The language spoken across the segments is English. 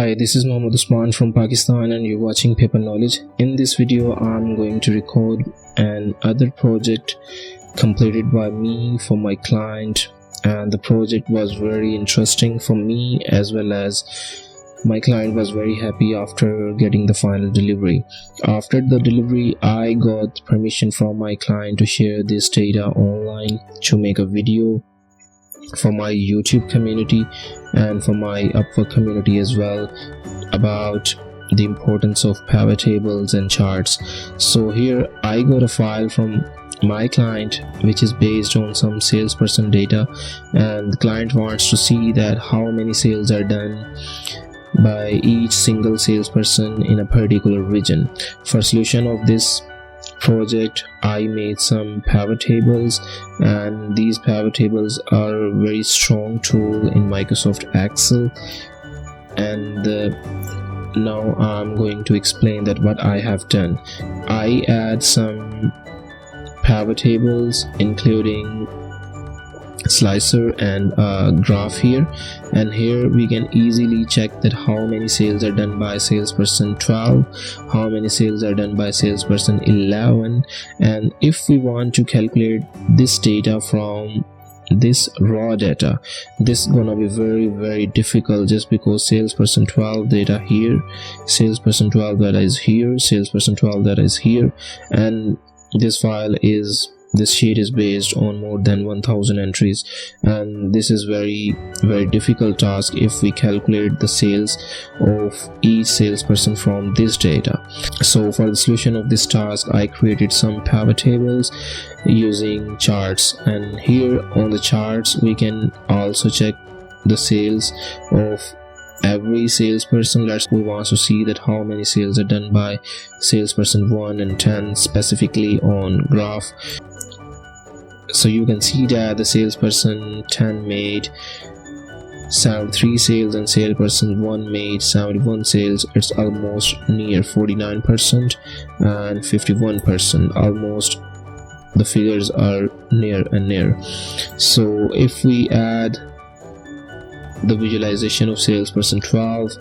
Hi, this is Mohammad Usman from Pakistan and you're watching Paperknowledge. In this video, I'm going to record an other project completed by me for my client, and the project was very interesting for me as well as my client was very happy after getting the final delivery. After the delivery, I got permission from my client to share this data online to make a video for my YouTube community and for my Upwork community as well about the importance of pivot tables and charts. So here I got a file from my client which is based on some salesperson data, and the client wants to see that how many sales are done by each single salesperson in a particular region. For solution of this project, I made some pivot tables, and these pivot tables are a very strong tool in Microsoft Excel. And now I'm going to explain that what I have done. I add some pivot tables including slicer and a graph here, and here we can easily check that how many sales are done by salesperson 12, how many sales are done by salesperson 11. And if we want to calculate this data from this raw data, this is gonna be very difficult, just because salesperson 12 data here, salesperson 12 data is here, salesperson 12 data is here, and this sheet is based on more than 1000 entries, and this is very difficult task if we calculate the sales of each salesperson from this data. So for the solution of this task, I created some pivot tables using charts, and here on the charts we can also check the sales of every salesperson. We want to see that how many sales are done by salesperson 1 and 10 specifically on graph. So you can see that the salesperson 10 made 73 sales and salesperson 1 made 71 sales. It's almost near 49% and 51%, almost the figures are near and near. So if we add the visualization of salesperson 12,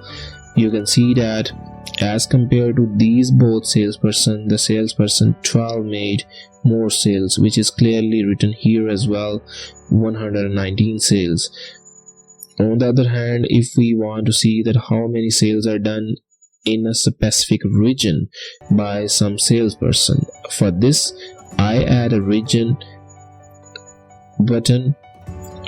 you can see that as compared to these both salesperson, the salesperson 12 made more sales, which is clearly written here as well, 119 sales. On the other hand, if we want to see that how many sales are done in a specific region by some salesperson, for this I add a region button,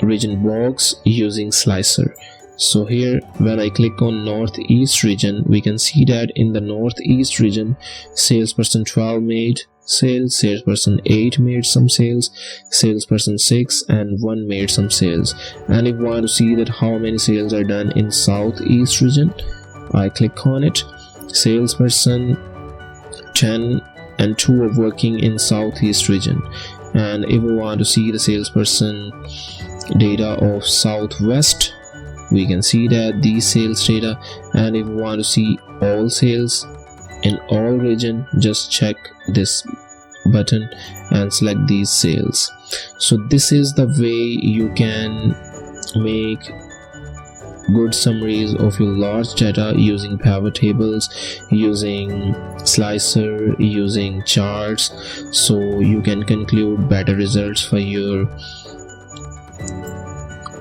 region box using slicer. So here when I click on northeast region, we can see that in the northeast region salesperson 12 made sales, salesperson 8 made some sales, salesperson 6 and 1 made some sales. And if we want to see that how many sales are done in southeast region, I click on it, salesperson 10 and 2 are working in southeast region. And if we want to see the salesperson data of southwest, we can see that these sales data. And if we want to see all sales in all region, just check this button and select these sales. So this is the way you can make good summaries of your large data using pivot tables, using slicer, using charts, so you can conclude better results for your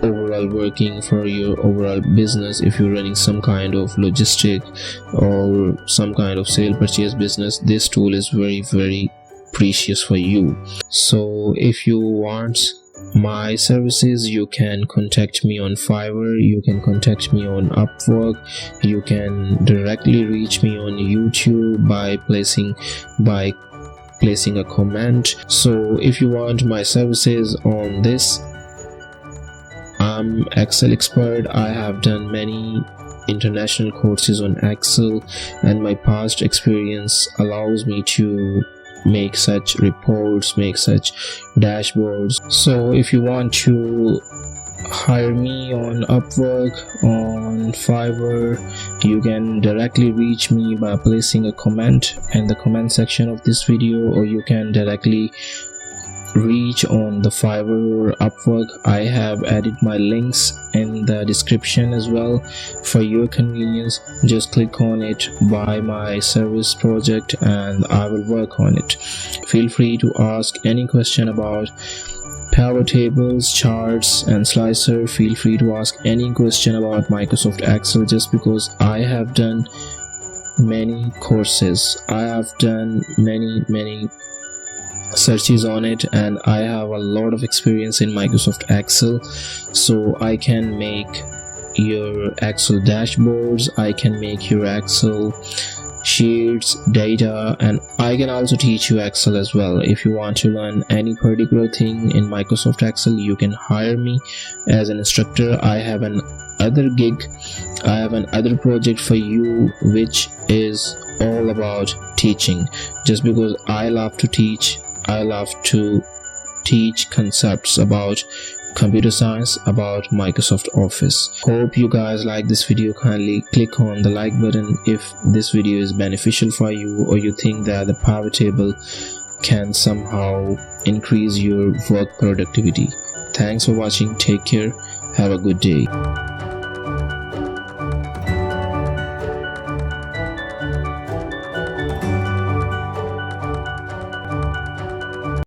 overall working, for your overall business. If you're running some kind of logistic or some kind of sale purchase business, this tool is very precious for you. So if you want my services, you can contact me on Fiverr, you can contact me on Upwork, you can directly reach me on YouTube by placing a comment. So if you want my services on this, I'm Excel expert. I have done many international courses on Excel, and my past experience allows me to make such reports, make such dashboards. So if you want to hire me on Upwork, on Fiverr, you can directly reach me by placing a comment in the comment section of this video, or you can directly reach on the Fiverr or Upwork, I have added my links in the description as well. For your convenience, just click on it, buy my service project, and I will work on it. Feel free to ask any question about power tables, charts, and slicer. Feel free to ask any question about Microsoft Excel, just because I have done many courses, I have done many searches on it, and I have a lot of experience in Microsoft Excel. So I can make your Excel dashboards, I can make your Excel sheets, data, and I can also teach you Excel as well. If you want to learn any particular thing in Microsoft Excel, you can hire me as an instructor. I have another gig, I have another project for you which is all about teaching, just because I love to teach. I love to teach concepts about computer science, about Microsoft Office. Hope you guys like this video. Kindly click on the like button if this video is beneficial for you, or you think that the power table can somehow increase your work productivity. Thanks for watching. Take care. Have a good day.